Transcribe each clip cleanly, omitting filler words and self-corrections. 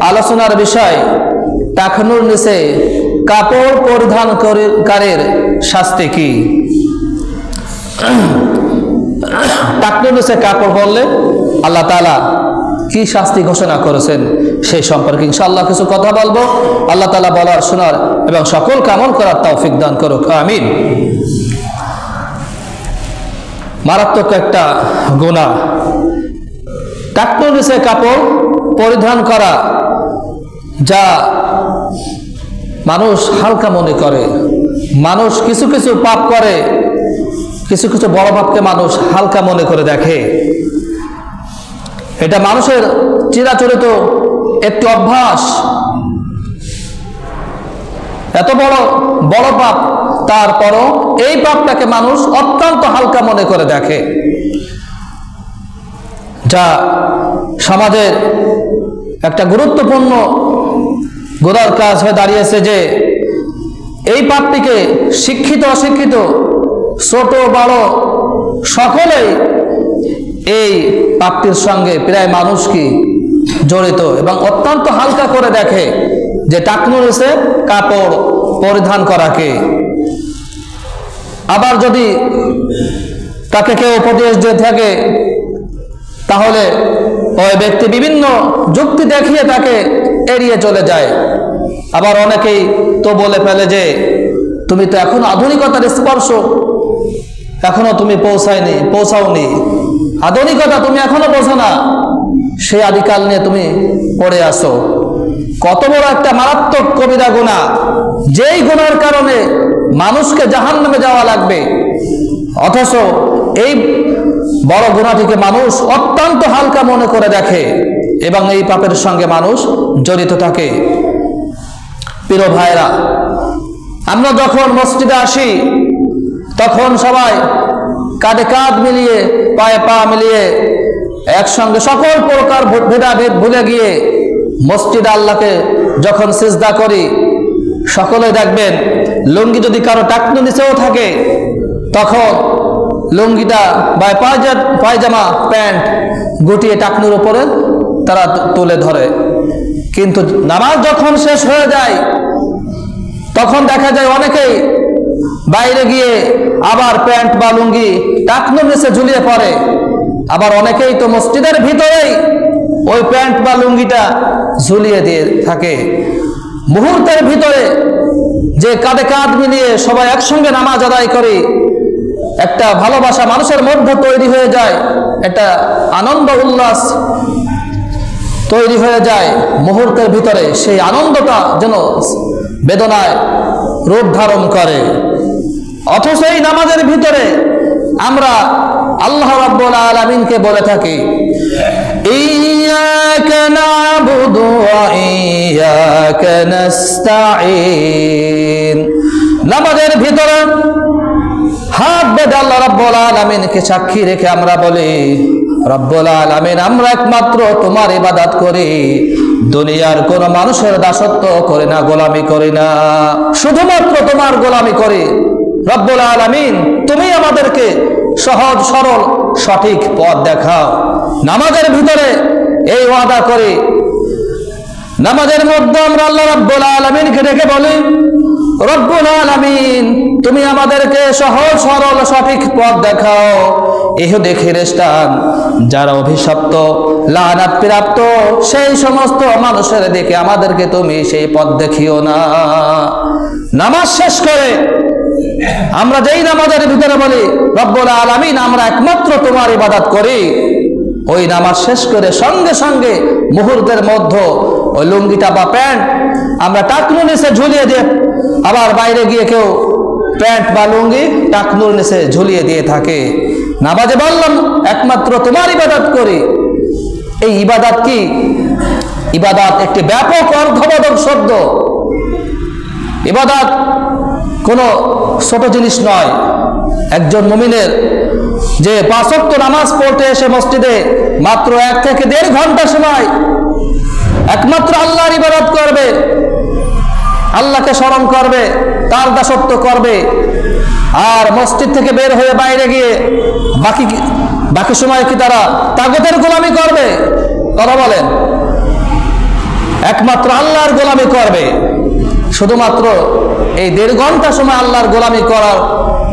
আলোচনার বিষয় টাকনুর নিচে কাপড় পরিধানকারীর শাস্তি কি। টাকনুর নিচে কাপড় পরলে আল্লাহ তাআলা কি শাস্তি ঘোষণা করেছেন সেই সম্পর্কে ইনশাআল্লাহ কিছু কথা বলবো। আল্লাহ তাআলা বলার শোনার এবং সকল কামল করার তৌফিক দান করুক, আমিন। মারাত্মক একটা গুনাহ টাকনুর নিচে কাপড় পরিধান করা, যা মানুষ হালকা মনে করে। মানুষ কিছু কিছু পাপ করে, কিছু কিছু বড় পাপকে মানুষ হালকা মনে করে দেখে। এটা মানুষের চিরাচরিত একটি অভ্যাস। এত বড় বড় পাপ, তারপরও এই পাপটাকে মানুষ অত্যন্ত হালকা মনে করে দেখে, যা সমাজের একটা গুরুত্বপূর্ণ গোড়ার কাজ হয়ে দাঁড়িয়েছে। যে এই পাপটিকে শিক্ষিত অশিক্ষিত ছোট বড় সকলেই এই পাপটির সঙ্গে প্রায় মানুষ কি জড়িত এবং অত্যন্ত হালকা করে দেখে যে টাকনুর নিচে কাপড় পরিধান করাকে। আবার যদি তাকে কেউ উপদেশ দিয়ে থাকে তাহলে ওই ব্যক্তি বিভিন্ন যুক্তি দেখিয়ে তাকে এড়িয়ে চলে যায়। আবার অনেকেই তো বলে ফেলে যে তুমি তো এখন আধুনিকতার স্পর্শ এখনো তুমি পৌঁছাওনি, আধুনিকতা তুমি এখনো বোঝো না, সেই আদিকাল নিয়ে তুমি পড়ে আসো। কত বড় একটা মারাত্মক কবিরা গুনাহ, যেই গুনার কারণে মানুষকে জাহান্নামে যাওয়া লাগবে, অথচ এই বড় গুনাহটিকে মানুষ অত্যন্ত হালকা মনে করে দেখে এবং এই পাপের সঙ্গে মানুষ জড়িত থাকে। প্রিয় ভাইরা, আমরা যখন মসজিদে আসি তখন সবাই কাঁধে কাঁধ মিলিয়ে পায়ে পা মিলিয়ে একসঙ্গে সকল প্রকার ভেদাভেদ ভুলে গিয়ে মসজিদে আল্লাহকে যখন সিজদা করি, সকলে দেখবেন লুঙ্গি যদি কারো টাকনু নিচেও থাকে তখন লুঙ্গিটা বা পায়জামা প্যান্ট গুটিয়ে টাকনুর উপরে তারা তুলে ধরে। কিন্তু নামাজ যখন শেষ হয়ে যায় তখন দেখা যায় অনেকেই বাইরে গিয়ে আবার প্যান্ট বা লুঙ্গি টাকনুর নিচে ঝুলিয়ে পড়ে। আবার অনেকেই তো মসজিদের ভিতরেই ওই প্যান্ট বা লুঙ্গিটা ঝুলিয়ে দিয়ে থাকে। মুহূর্তের ভিতরে যে কাঁধে কাঁধ মিলিয়ে সবাই একসঙ্গে নামাজ আদায় করে, একটা ভালোবাসা মানুষের মধ্যে তৈরি হয়ে যায়, একটা আনন্দ উল্লাস তৈরি হয়ে যায় মুহূর্তের ভিতরে, সেই আনন্দটা যেন বেদনায় রূপ ধারণ করে। অথচ এই নামাজের ভিতরে আমরা আল্লাহ রাব্বুল আলামিনকে বলে থাকি ইয়্যাকা না'বুদু ওয়া ইয়্যাকা নাস্তাঈন। নামাজের ভিতরে হাত বেঁধে আল্লাহ রাব্বুল আলামিনকে সাক্ষী রেখে আমরা বলি, রব্বুল আলামিন, আমরা একমাত্র তোমার ইবাদত করি, দুনিয়ার কোন মানুষের দাসত্ব করি না, গোলামি করি না, শুধুমাত্র তোমার গোলামি করি। রব্বুল আলামিন, তুমি আমাদেরকে সহজ সরল সঠিক পথ দেখাও। নামাজের ভিতরে এই ওয়াদা করি। নামাজের মধ্যে আমরা আল্লাহ রাব্বুল আলামিনকে ডেকে বলি, রব্বুল আলামিন, তুমি আমাদেরকে সহজ সরল সঠিক পথ দেখাও। ইহুদি খ্রিস্টান যারা অভিশপ্ত লানাত প্রাপ্ত সেই সমস্ত মানুষের দিকে আমাদেরকে তুমি সেই পথ দেখিও না। নামাজ শেষ করে আমরা যেই নামাজের ভিতরে বলি, রব্বুল আলামিন, আমরা একমাত্র তোমার ইবাদত করি, ওই নামাজ শেষ করে সঙ্গে সঙ্গে মুহূর্তের মধ্যে ওই লুঙ্গিটা বা প্যান্ট আমরা টাকনুর নিচে ঝুলিয়ে দিয়ে, আবার বাইরে গিয়ে কেউ প্যান্ট বা লুঙ্গি টাকনুর নিচে ঝুলিয়ে দিয়ে থাকে। নামাজে বললাম একমাত্র তোমার ইবাদত করি। এই ইবাদত কি? ইবাদত একটি ব্যাপক অর্থবোধক শব্দ। ইবাদত কোনো ছোট জিনিস নয়। একজন মুমিনের যে 5 ওয়াক্ত নামাজ পড়তে এসে মসজিদে মাত্র 1 থেকে 1.5 ঘন্টা সময় একমাত্র আল্লাহর ইবাদত করবে, আল্লাহকে স্মরণ করবে, তার দাসত্ব করবে, আর মসজিদ থেকে বের হয়ে বাইরে গিয়ে বাকি সময় কি তারা তাগুতের গোলামি করবে? কথা বলেন। একমাত্র আল্লাহর গোলামি করবে। শুধুমাত্র এই 1.5 ঘন্টা সময় আল্লাহর গোলামি করার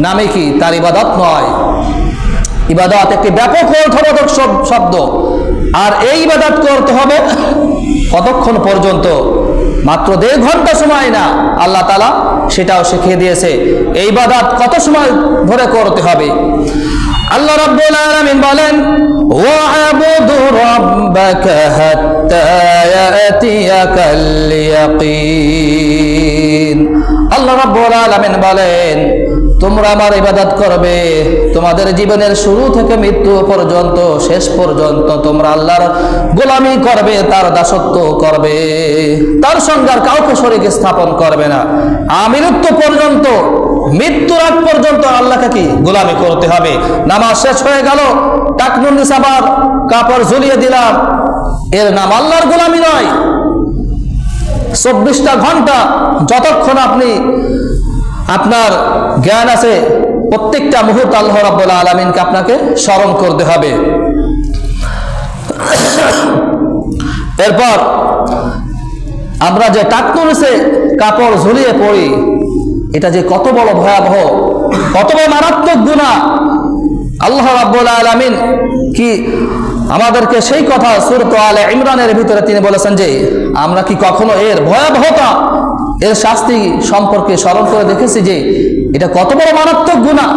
নামে কি তার ইবাদত নয়। ইবাদত একটি ব্যাপক অর্থবোধক শব্দ। আর এই ইবাদত করতে হবে কতক্ষণ পর্যন্ত? মাত্র 1.5 ঘন্টা সময় না, আল্লাহ তাআলা সেটাও শিখিয়ে দিয়েছে এই ইবাদত কত সময় ধরে করতে হবে। আল্লাহ রাব্বুল আলামিন বলেন, ওয়া'বুদু রাব্বাকা হাত্তা ইয়াতিয়াকাল ইয়াকিন। আল্লাহ রাব্বুল আলামিন বলেন, তোমরা আমার ইবাদত করবে, তোমাদের জীবনের শুরু থেকে মৃত্যু পর্যন্ত, শেষ পর্যন্ত তোমরা আল্লাহর গোলামি করবে, তার দাসত্ব করবে, তার সঙ্গে আর কাউকে শরীক স্থাপন করবে না। আমৃত্যু পর্যন্ত, মৃত্যুর আগ পর্যন্ত আল্লাহকে কি গোলামি করতে হবে। নামাজ শেষ হয়ে গেল, টাকনুন নিচে আবার কাপড় ঝুলিয়ে দিলাম, এর নাম আল্লাহর গোলামি নয়। 24টা ঘন্টা যতক্ষণ আপনি আপনার জ্ঞান আছে, প্রত্যেকটা মুহূর্তে আল্লাহ রাব্বুল আলামিনকে আপনাকে স্মরণ করতে হবে। এরপর আমরা যে টাকনুন নিচে কাপড় ঝুলিয়ে পড়ি, এটা যে কত বড় ভয়াবহ, কত বড় মারাত্মক গুনাহ। আল্লাহ রাব্বুল আলামিন কি আমাদেরকে সেই কথা সূরা আলে ইমরানের ভিতরে তিনি বলেছেন যে আমরা কি কখনো এর ভয়াবহতা, এর শাস্তি সম্পর্কে স্মরণ করে দেখেছি যে এটা কত বড় মারাত্মক গুনাহ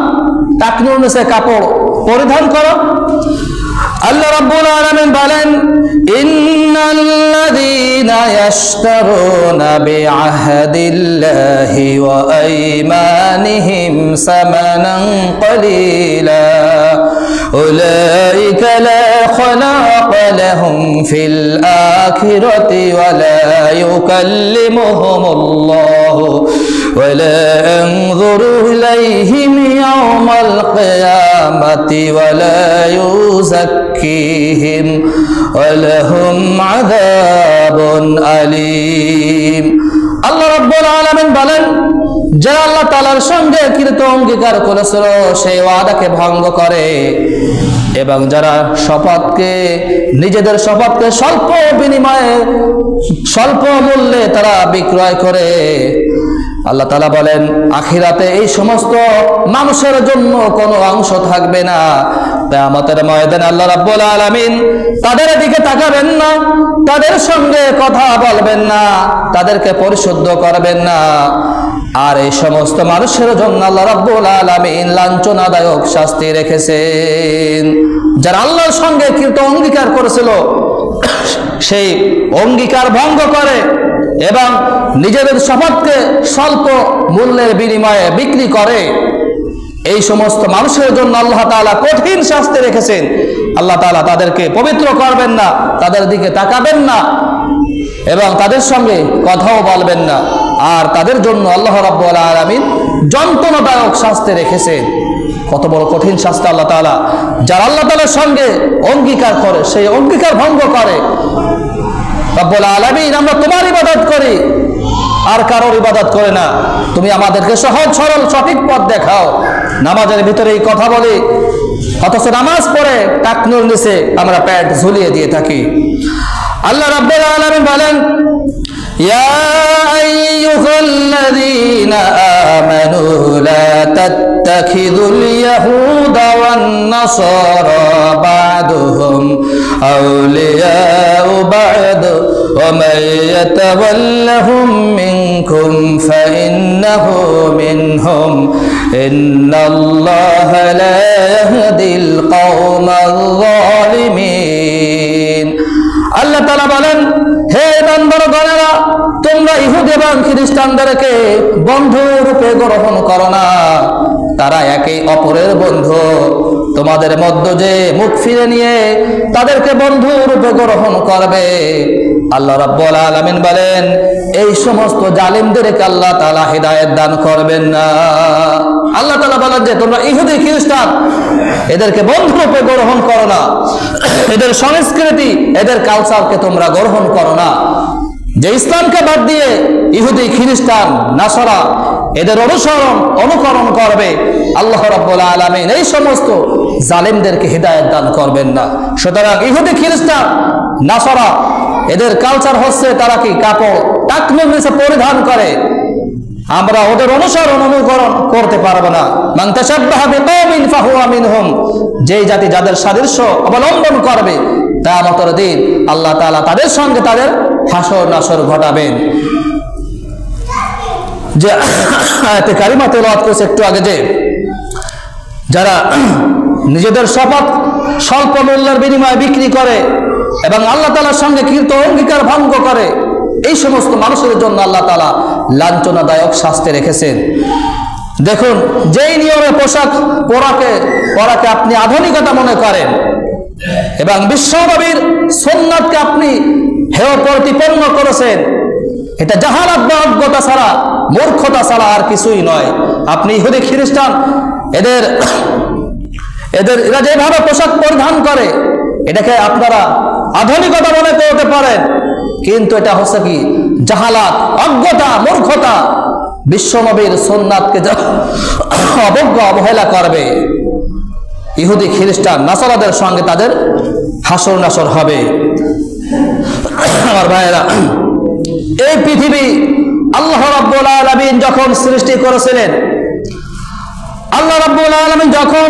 টাকনুন নিচে কাপড় পরিধান করা। আল্লাহ রাব্বুল আলামিন বলেন, ইন্নাল্লাযীনা ইয়াশতারুনা বিআহদিল্লাহি ওয়া আইমানিহিম সামানান ক্বালীলা উলাইকা লা খালাকা লাহুম ফিল আখিরাতি ওয়া লা ইউকাল্লিমুহুমুল্লাহু ওয়া লা ইয়ানযুরু ইলাইহিম ইয়াওমাল কিয়ামাতি ওয়া লা يزكيهم ولهم عذاب أليم। আল্লাহ রাব্বুল আলামিন বলেন, যারা আল্লাহ তাআলার সঙ্গে কৃত অঙ্গীকার করেছিল সেই ওয়াদাকে ভঙ্গ করে এবং যারা শপথকে, নিজেদের শপথকে স্বল্প বিনিময়ে, স্বল্প মূল্যে তারা বিক্রয় করে, আল্লাহ তাআলা বলেন আখিরাতে এই সমস্ত মানুষের জন্য কোনো অংশ থাকবে না। কিয়ামতের ময়দানে আল্লাহ রাব্বুল আলামিন তাদের দিকে তাকাবেন না, তাদের সঙ্গে কথা বলবেন না, তাদেরকে পরিশুদ্ধ করবেন না। আর এই সমস্ত মানুষের জন্য আল্লাহ রাব্বুল আলামিন লাঞ্ছনাদায়ক শাস্তি রেখেছেন। যারা আল্লাহর সঙ্গে কৃত অঙ্গীকার করেছিল সেই অঙ্গীকার ভঙ্গ করে এবং নিজেদের শপথকে স্বল্প মূল্যের বিনিময়ে বিক্রি করে, এই সমস্ত মানুষের জন্য আল্লাহ তাআলা কঠিন শাস্তি রেখেছেন। আল্লাহ তাআলা তাদেরকে পবিত্র করবেন না, তাদের দিকে তাকাবেন না এবং তাদের সঙ্গে কথাও বলবেন না। আর তাদের জন্য আল্লাহ রাব্বুল আলামিন যন্ত্রণাদায়ক শাস্তি রেখেছেন। কত বড় কঠিন শাস্তি আল্লাহ তাআলা, যারা আল্লাহ তাআলার সঙ্গে অঙ্গীকার করে, সেই অঙ্গীকার ভঙ্গ করে। রব্বুল আলামিন, আমরা তোমার ইবাদত করি, আর কারোর ইবাদত করে না। তুমি আমাদেরকে সহজ সরল সঠিক পথ দেখাও। নামাজের ভিতরে এই কথা বলি, অথচ নামাজ পড়ে টাকনুর নিচে আমরা প্যান্ট ঝুলিয়ে দিয়ে থাকি। আল্লাহ রাব্বুল আলামিন বলেন, ইয়া আইয়ুহাল্লাযীনা আমানু লা তাত্তাখিযুল ইয়াহুদা ওয়ান নাসারা বা'দুহুম আউলিয়াউ বা'দ ওয়া মান ইয়াতাওয়াল্লাহুম মিনকুম ফাইন্নাহু মিনহুম ইন্নাল্লাহা লা ইয়াহদিল কওমাল যালিমিন। আল্লাহ তাআলা বলেন, হে বান্দাগণেরা, তোমরা ইহুদি এবং খ্রিস্টানদেরকে বন্ধু রূপে গ্রহণ করো না। তারা একে অপরের বন্ধু। তোমাদের মধ্যে যে মুখ ফিরে নিয়ে তাদেরকে বন্ধু রূপে গ্রহণ করবে, আল্লাহ রাব্বুল আলামিন বলেন এই সমস্ত জালিমদেরকে আল্লাহ তাআলা হিদায়াত দান করবেন না। আল্লাহ তাআলা বলেন যে তোমরা ইহুদি খ্রিস্টান এদেরকে বন্ধু রূপে গ্রহণ করো না, এদের সংস্কৃতি, এদের কালচারকে তোমরা গ্রহণ করো না। যে ইসলামকে বাদ দিয়ে ইহুদি খ্রিস্টান নাসারা এদের অনুকরণ করবে, আল্লাহ রাব্বুল আলামিন এই সমস্ত জালিমদেরকে হিদায়াত দান করবেন না। সুতরাং ইহুদি খ্রিস্টান নাসারা এদের কালচার হচ্ছে তারা কি কাপড় টাকনুর নিচে পরিধান করে। আমরা ওদের অনুসরণ অনুকরণ করতে পারবো না। মান তাশাব্বাহা বিকওমিন ফাহুয়া মিনহুম, যেই জাতি যাদের সাদৃশ্য অবলম্বন করবে কিয়ামতের দিন আল্লাহ তাআলা তাদের সঙ্গে তাদের হাসর নাসর ঘটাবেন। যে আয়াতে কারিমা তেলাওয়াত করেছে একটু আগে, যে যারা নিজেদের শপথ স্বল্প মূল্যের বিনিময়ে বিক্রি করে এবং আল্লাহ তাআলার সঙ্গে কৃত অঙ্গীকার ভঙ্গ করে, এই সমস্ত মানুষের জন্য আল্লাহ তাআলা লাঞ্ছনাদায়ক শাস্তি রেখেছেন। দেখুন, যেই নিয়মে পোশাক পরাকে আপনি আধুনিকতা মনে করেন এবং বিশ্বনবীর সুন্নাতকে আপনি হেয় প্রতিপন্ন করেছেন, এটা জাহালাত বা অজ্ঞতা ছাড়া, মূর্খতা ছাড়া আর কিছুই নয়। আপনি ইহুদি খ্রিস্টান এরা যেভাবে পোশাক পরিধান করে এটাকে আপনারা আধুনিকতা মনে করতে পারেন, কিন্তু এটা হচ্ছে কি জাহালাত, অজ্ঞতা, মূর্খতা। বিশ্বনবীর সুন্নাতকে অবহেলা করবে ইহুদি খ্রিস্টান নাসারাদের সঙ্গে তাদের হাসর নাসর হবে। আমার ভাইয়েরা, এই পৃথিবী আল্লাহ রাব্বুল আলামিন যখন সৃষ্টি করেছিলেন, আল্লাহ রাব্বুল আলামিন যখন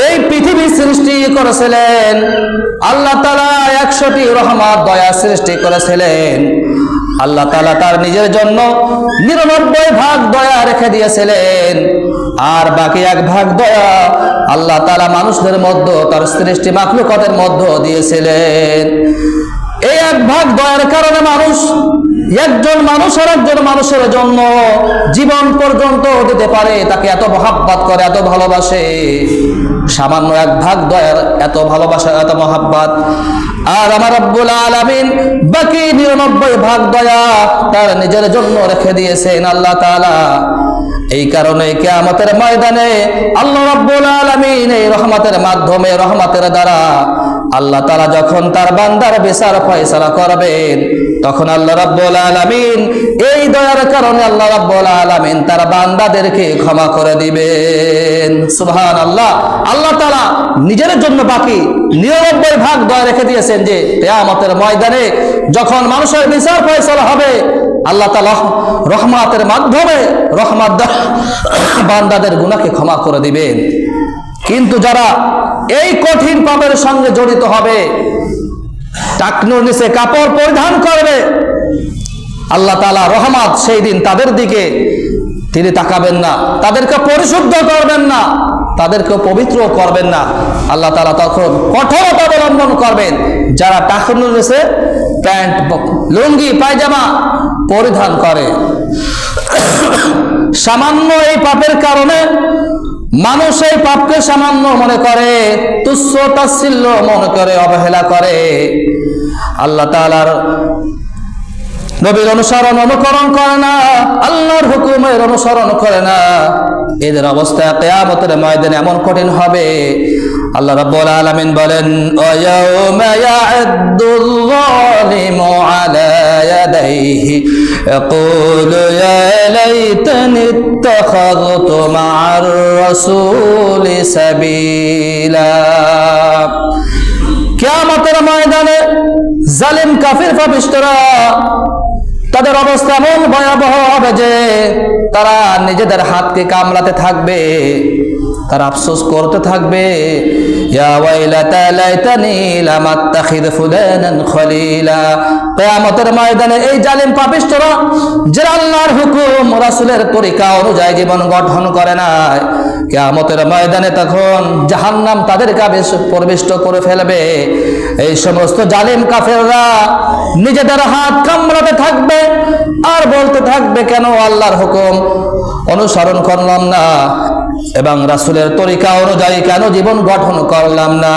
এই পৃথিবী সৃষ্টি করেছিলেন, আল্লাহ তাআলা 100টি রহমত দয়া সৃষ্টি করেছিলেন। আল্লাহ তাআলা তার নিজের জন্য 99 ভাগ দয়া রেখে দিয়েছিলেন, আর বাকি 1 ভাগ দয়া আল্লাহ তাআলা মানুষদের মধ্যে তার সৃষ্টি মাখলুকাতের মধ্যে দিয়েছিলেন। এই 1 ভাগ দয়ার কারণে একজন মানুষ আর একজন মানুষের জন্য জীবন পর্যন্ত দিতে পারে, তাকে এত মহাব্বত করে, এত ভালোবাসে। সামান্য 1 ভাগ দয়ার এত ভালোবাসা, এত মহাব্বত, আর আমার রব্বুল আলামিন বাকি 99 ভাগ দয়া তার নিজের জন্য রেখে দিয়েছেন আল্লাহ তাআলা। এই কারণে কিয়ামতের ময়দানে আল্লাহ রাব্বুল আলামিন এই রহমতের মাধ্যমে, রহমতের দ্বারা আল্লাহ তাআলা যখন তার বান্দার বিচার ফয়সালা করবেন, তখন আল্লাহ রাব্বুল আলামিন এই দয়ার কারণে আল্লাহ রাব্বুল আলামিন তার বান্দাদেরকে ক্ষমা করে দিবেন। সুবহানাল্লাহ। আল্লাহ তাআলা নিজের জন্য বাকি 99 ভাগ দয়া রেখে দিয়েছেন, যে কিয়ামতের ময়দানে যখন মানুষের বিচার ফয়সালা হবে আল্লাহ তাআলা রহমতের মাধ্যমে বান্দাদের গুনাহকে ক্ষমা করে দিবেন। কিন্তু যারা এই কঠিন পাপের সঙ্গে জড়িত হবে, টাকনুর নিচে কাপড় পরিধান করবে, আল্লাহ তাআলা রহমত সেই দিন তাদের দিকে তিনি তাকাবেন না, তাদেরকে পরিশুদ্ধ করবেন না, তাদেরকে পবিত্র করবেন না। আল্লাহ তাআলা তখন কঠোরতা অবলম্বন করবেন যারা টাকনুর নিচে প্যান্ট, লুঙ্গি, পায়জামা পরিধান করে। সামান্য এই পাপের কারণে মানুষ এই পাপকে সামান্য মনে করে, তুচ্ছ তাচ্ছিল্য মনে করে, অবহেলা করে, আল্লাহ তাআলার নবীর অনুসরণ অনুকরণ করে না, আল্লাহর হুকুমের অনুসরণ করে না। এদের অবস্থা কিয়ামতের ময়দানে এমন কঠিন হবে। আল্লাহ রাব্বুল আলামিন বলেন, ওয়ায়াউমা ইয়া'আদ্দুল যালিমু আলা ইয়াদাইহি ইয়াকুলু ইয়া লাইতানি ইত্তাখাযতু মা'আর রাসূলি সাবিলা। কিয়ামতের ময়দানে জালিম কাফির পাপিষ্ঠরা তাদের অবস্থা এমন ভয়াবহ হবে যে তারা নিজেদের হাতকে কামড়াতে থাকবে, তারা আফসোস করতে থাকবে, ইয়া ওয়াইলাতা লাইতানি লাম আত্তাখিদ ফুলানান খলিলা। কিয়ামতের ময়দানে এই জালিম পাপিষ্ঠরা যারা আল্লাহর হুকুম রাসূলের তরিকা অনুযায়ী জীবন গঠন করে না, কিয়ামতের ময়দানে তখন জাহান্নাম তাদেরকে প্রবিষ্ট করে ফেলবে। এই সমস্ত জালিম কাফেররা নিজেদের হাত কামড়াতে থাকবে আর বলতে থাকবে, কেন আল্লাহর হুকুম অনুসরণ করলাম না এবং রাসূলের তরিকা অনুযায়ী কেন জীবন গঠন করলাম না।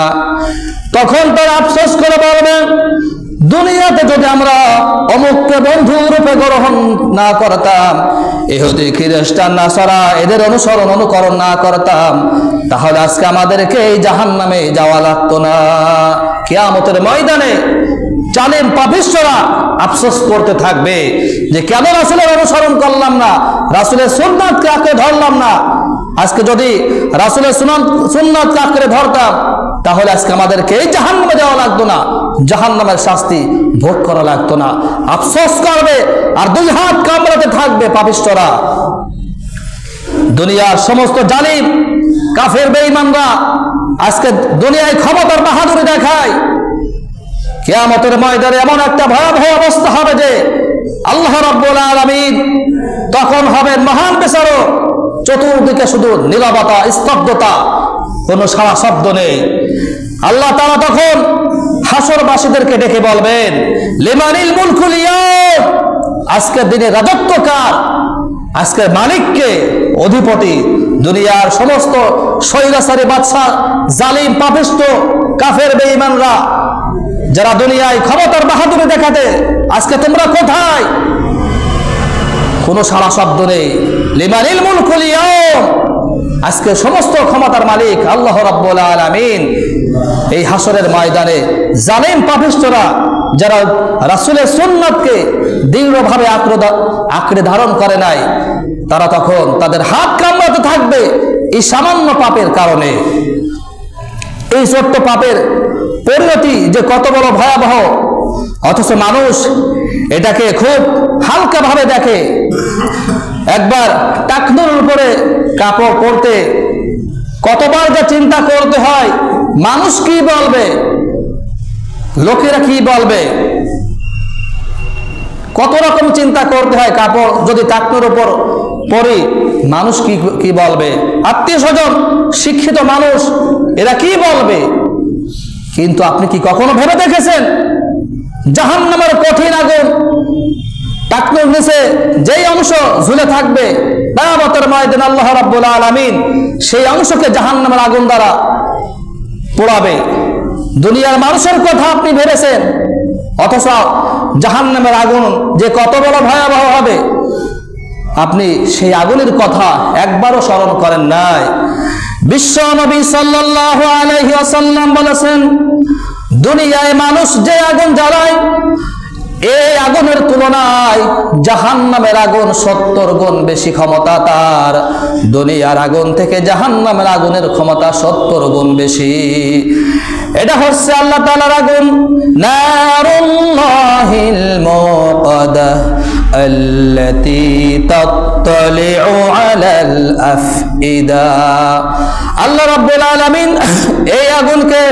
তখন তারা আফসোস করে বলবে, দুনিয়াতে যদি আমরা অমুককে বন্ধু রূপে গ্রহণ না করতাম, ইহুদি খ্রিস্টান নাসারা এদের অনুসরণ অনুকরণ না করতাম, তাহলে আজকে আমাদেরকে এই জাহান্নামে যাওয়া লাগতো না। কিয়ামতের ময়দানে জালিম পাপিষ্ঠরা আফসোস করতে থাকবে যে কেন রাসূলের অনুসরণ করলাম না, রাসূলের সুন্নাতকে আঁকড়ে ধরলাম না। আজকে যদি রাসূলের সুন্নাতকে আঁকড়ে ধরতাম তাহলে আজকে আমাদেরকে এই জাহান্নামে যাওয়া লাগতো না, জাহান্নামের শাস্তি ভোগ করা লাগতো না। আফসোস করবে আর দুই হাত কামড়াতে থাকবে পাপিষ্ঠরা। দুনিয়ার সমস্ত জালিম কাফের বেঈমানরা আজকে দুনিয়ায় ক্ষমতার বাহাদুরি দেখায়। কিয়ামতের ময়দানে এমন একটা ভয়াবহ অবস্থা হবে যে আল্লাহ রাব্বুল আলামিন তখন হবেন মহান বিচারক। চতুর্দিকে শুধু নীরবতা, স্তব্ধতা, কোনো সারা শব্দ নেই। আল্লাহ তাআলা তখন হাসরবাসীদেরকে ডেকে বলবেন, লিমানিল মুলকুল ইয়াউম, আজকের দিনে রাজত্ব কার? আজকের মালিককে, অধিপতি। দুনিয়ার সমস্ত স্বৈরাচারী বাদশা, জালিম পাপিষ্ঠ কাফের বেঈমানরা যারা দুনিয়ায় ক্ষমতার বাহাদুরি দেখাতে, আজকে তোমরা কোথায়? কোনো সারা শব্দ নেই। লিমানিল মুলকুল ইয়াউম, আজকে সমস্ত ক্ষমতার মালিক আল্লাহ রাব্বুল আলামিন। এই হাসরের ময়দানে জালিম পাপিষ্ঠরা যারা রাসূলের সুন্নাতকে দৃঢ়ভাবে আঁকড়ে ধারণ করে নাই, তারা তখন তাদের হাত কামড়াতে থাকবে এই সামান্য পাপের কারণে। এই ছোট্ট পাপের পরিণতি যে কত বড় ভয়াবহ, অথচ মানুষ এটাকে খুব হালকা ভাবে দেখে। একবার টাকনুর উপরে কাপড় পরতে কতবার যে চিন্তা করতে হয়, মানুষ কি বলবে, লোকেরা কি বলবে, কত রকম চিন্তা করতে হয়। কাপড় যদি টাকনুর উপর পরি, মানুষ কি বলবে, আত্মীয় স্বজন, শিক্ষিত মানুষ, এরা কি বলবে। কিন্তু আপনি কি কখনো ভেবে দেখেছেন জাহান্নামের কঠিন আগুন, টাকনুর নিচে যেই অংশ ঝুলে থাকবে কিয়ামতের ময়দানে আল্লাহ রাব্বুল আলামিন সেই অংশকে জাহান্নামের আগুন দ্বারা পোড়াবে। দুনিয়ার মানুষের কথা আপনি ভেবেছেন, অথচ জাহান্নামের আগুন যে কত বড় ভয়াবহ হবে আপনি সেই আগুনের কথা একবারও স্মরণ করেন নাই। বিশ্ব নবী সাল্লাল্লাহু আলাইহি ওয়াসাল্লাম বলেছেন, দুনিয়ায় মানুষ যে আগুন জ্বালায়, এই আগুনের তুলনায় জাহান্নামের আগুন 70 গুণ বেশি ক্ষমতা তার। দুনিয়ার আগুন থেকে জাহান্নামের আগুনের ক্ষমতা 70 গুণ বেশি। এটা হচ্ছে আল্লাহ তাআলার আগুন, নারুল্লাহিল মুকাদা আল্লাতী তাত্তালিউ আলাল আফইদা। আল্লাহ রাব্বুল আলামিন এই আগুনকে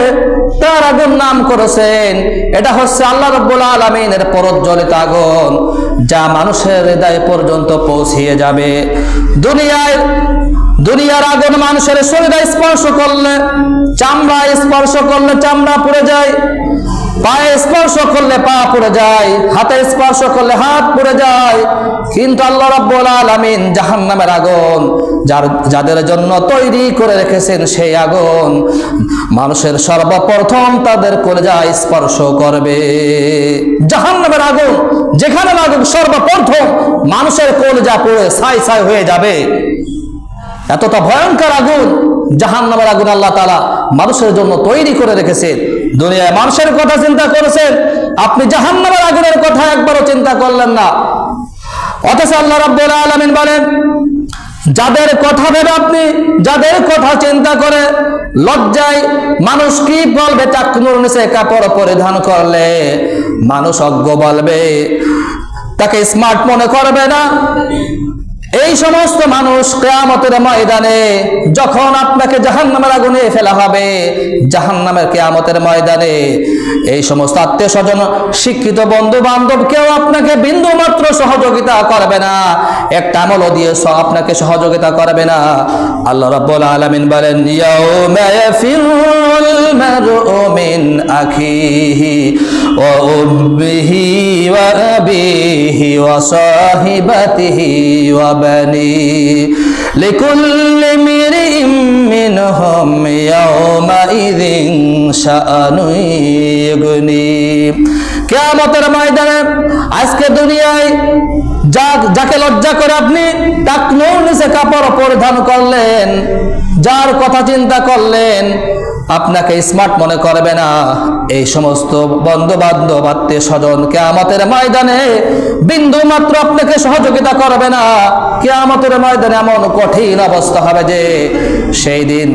তার আগুন নাম করেছেন। এটা হচ্ছে আল্লাহ রাব্বুল আলামিনের প্রজ্বলিত আগুন, যা মানুষের হৃদয় পর্যন্ত পৌঁছিয়ে যাবে। দুনিয়ার আগুন মানুষের শরীরে স্পর্শ করলে, চামড়া স্পর্শ করলে চামড়া পুড়ে যায়, পায়ে স্পর্শ করলে পা পুড়ে যায়, হাতে স্পর্শ করলে হাত পুড়ে যায়। কিন্তু আল্লাহ রাব্বুল আলামিন জাহান্নামের আগুন যাদের জন্য তৈরি করে রেখেছেন, সেই আগুন মানুষের সর্বপ্রথম তাদের কলিজায় স্পর্শ করবে। জাহান্নামের আগুন যেখানে লাগুক, সর্বপ্রথম মানুষের কলিজা পুড়ে ছাই ছাই হয়ে যাবে। এতটা ভয়ঙ্কর আগুন জাহান্নামের আগুন আল্লাহ তাআলা মানুষের জন্য তৈরি করে রেখেছেন। দুনিয়ায় মানুষের কথা চিন্তা করেছেন, আপনি জাহান্নামের আগুনের কথা একবারও চিন্তা করলেন না। অথচ আল্লাহ রাব্বুল আলামিন বলেন, যাদের কথা ভেবে আপনি, যাদের কথা চিন্তা করে লজ্জায় মানুষ কি বলবে, টাকনুর নিচে কাপড় পরিধান করলে মানুষ অজ্ঞ বলবে, তাকে স্মার্ট মনে করবে না। এই সমস্ত মানুষ কিয়ামতের ময়দানে যখন আপনাকে জাহান্নামের আগুনে ফেলা হবে, জাহান্নামের কিয়ামতের ময়দানে এই সমস্ত আত্মীয় স্বজন, শিক্ষিত বন্ধু বান্ধব কেউ আপনাকে বিন্দু মাত্র সহযোগিতা করবে না, একটা আমল দিয়ে আপনাকে সহযোগিতা করবে না। আল্লাহ রাব্বুল আলামিন বলেন, ইয়াউমা ইয়াফিরুল মারউ মিন আখিহি ওয়া উম্মিহি ওয়া আবিহি ওয়া সাহিবাতিহি ওয়া বানি লিকুল্লি মিরিম মিনহুম ইয়াউমাইযিন শাআনুন ইগনি। কিয়ামতের ময়দানে আজকে দুনিয়ায় যাকে লজ্জা করে আপনি টাকনুর নিচে কাপড় পরিধান করলেন, যার কথা চিন্তা করলেন, আপনাকে স্মার্ট মনে করবে না। এই সমস্ত বন্ধু বান্ধব, আত্মীয় স্বজন কিয়ামতের ময়দানে বিন্দু মাত্র আপনাকে সহযোগিতা করবে না। কিয়ামতের ময়দানে এমন কঠিন অবস্থা হবে যে সেই দিন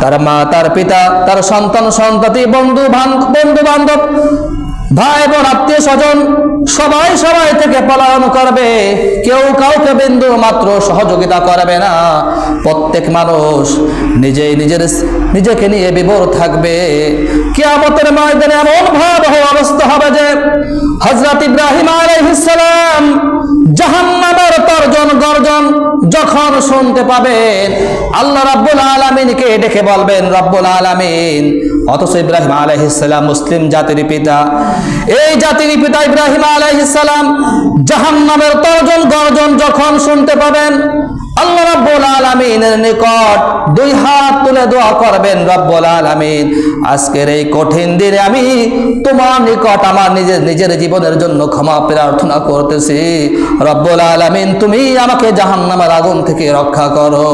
তার মা, তার পিতা, তার সন্তান সন্ততি, বন্ধু বান্ধব, ভাই বোন, আত্মীয় স্বজন সবাই সবাই থেকে পলায়ন করবে। কেউ কাউকে বিন্দু মাত্র সহযোগিতা করবে না। প্রত্যেক মানুষ নিজেকে নিয়ে বিভোর থাকবে। কিয়ামতের ময়দানে এমন ভয়াবহ অবস্থা হবে যে হযরত ইব্রাহিম আলাইহিস সালাম জাহান্নামের তর্জন গর্জন যখন শুনতে পাবেন, আল্লাহ রাব্বুল আলামিনকে ডেকে বলবেন রব্বুল আলামিন। অথচ ইব্রাহিম আলাইহিস সালাম মুসলিম জাতির পিতা। এই জাতির পিতা ইব্রাহিম আলাইহিস সালাম জাহান্নামের তর্জন গর্জন যখন শুনতে পাবেন, আল্লাহ রাব্বুল আলামিনের নিকট দুই হাত তুলে দোয়া করবেন, রব্বুল আলামিন আজকের এই কঠিন দিনে আমি তোমার নিকট আমার নিজের জীবনের জন্য ক্ষমা প্রার্থনা করতেছি। রব্বুল আলামিন তুমি আমাকে জাহান্নামের আগুন থেকে রক্ষা করো।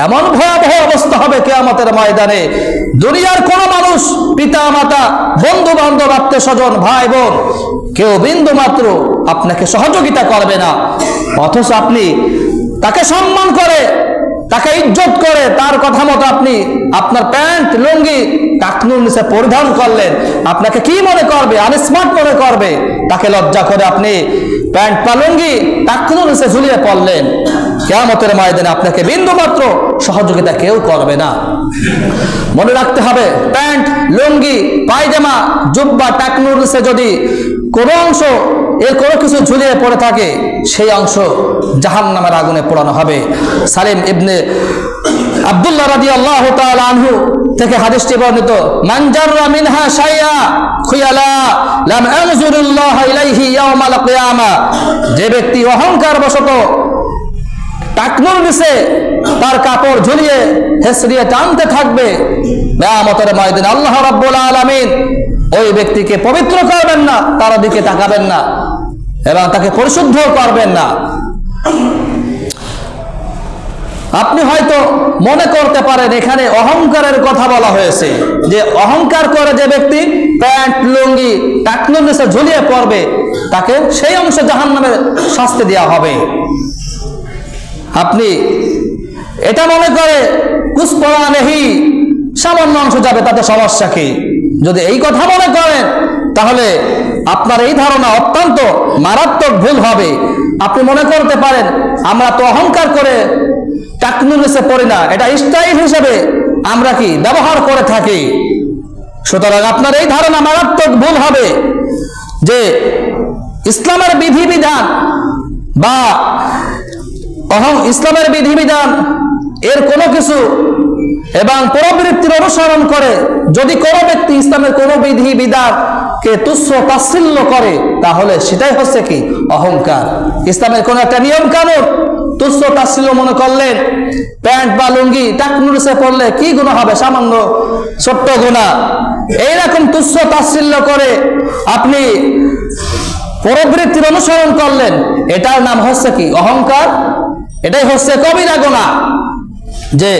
এমন ভয়াবহ অবস্থা হবে কিয়ামতের ময়দানে, দুনিয়ার কোন মানুষ, পিতা মাতা, বন্ধু বান্ধব, আত্মীয় স্বজন, ভাই বোন, কেউ বিন্দু মাত্র আপনাকে সহযোগিতা করবে না। অথচ আপনি তাকে সম্মান করে, তাকে ইজ্জত করে, তার কথা মতো আপনি আপনার প্যান্ট লুঙ্গি টাকনুর নিচে পরিধান করলেন, আপনাকে কি মনে করবে? আনস্মার্ট মনে করবে। তাকে লজ্জা করে আপনি প্যান্ট বা লুঙ্গি টাকনুর নিচে ঝুলিয়ে পড়লেন। কিয়ামতের ময়দানে আপনাকে বিন্দু মাত্র সহযোগিতা কেউ করবে না। মনে রাখতে হবে, প্যান্ট, লুঙ্গি, পায়জামা, জুব্বা, টাকনুর নিচে যদি কোনো অংশ এর কোনো কিছু ঝুলিয়ে পড়ে থাকে, সেই অংশ জাহান্নামের আগুনে পোড়ানো হবে। সালিম ইবনে আব্দুল্লাহ রাদিয়াল্লাহু তাআলা আনহু থেকে হাদিসটি বর্ণিত, মান জাররা মিনহা শাইআ খুয়ালা লাম আনজুরুল্লাহ ইলাইহি ইয়াউমাল কিয়ামা। যে ব্যক্তি অহংকার বশত টাকনুর নিচে তার কাপড় ঝুলিয়ে হেসড়িয়ে টানতে থাকবে, কিয়ামতের ময়দানে আল্লাহ রাব্বুল আলামিন ওই ব্যক্তিকে পবিত্র করবেন না, তার দিকে তাকাবেন না এবং তাকে পরিশুদ্ধ করবেন না। আপনি হয়তো মনে করতে পারেন এখানে অহংকারের কথা বলা হয়েছে, যে অহংকার করে যে ব্যক্তি প্যান্ট লুঙ্গি টাকনুর নিচে ঝুলিয়ে পড়বে তাকে সেই অংশ জাহান্নামের শাস্তি দেওয়া হবে। আপনি এটা মনে করে কুছ পড়া নেহি, সামান্য অংশ যাবে, তাতে সমস্যা কি? যদি এই কথা মনে করেন তাহলে আপনার এই ধারণা অত্যন্ত মারাত্মক ভুল হবে। আপনি মনে করতে পারেন আমরা তো অহংকার করে টাকনুর নিচে পড়ি না, এটা স্টাইল হিসেবে আমরা কি ব্যবহার করে থাকি। সুতরাং আপনার এই ধারণা মারাত্মক ভুল হবে যে ইসলামের বিধিবিধান বা ইসলামের বিধিবিধান এর কোনো কিছু এবং প্রবৃত্তির অনুসরণ করে যদি কোনো ব্যক্তি ইসলামের কোনো বিধিবিধানকে তুচ্ছ তাচ্ছিল্য করে, তাহলে সেটাই হচ্ছে কি অহংকার। ইসলামের কোনো একটা নিয়ম কানুন তুচ্ছ তাচ্ছিল্য মনে করলেন, প্যান্ট বা লুঙ্গি টাকনুর নিচে পড়লে কি গুনাহ হবে? সামান্য ছোট্ট গুনাহ। এইরকম তুচ্ছ তাচ্ছিল্য করে আপনি প্রবৃত্তির অনুসরণ করলেন, এটার নাম হচ্ছে কি অহংকার। এটাই হচ্ছে কবিরা গুনাহ। যে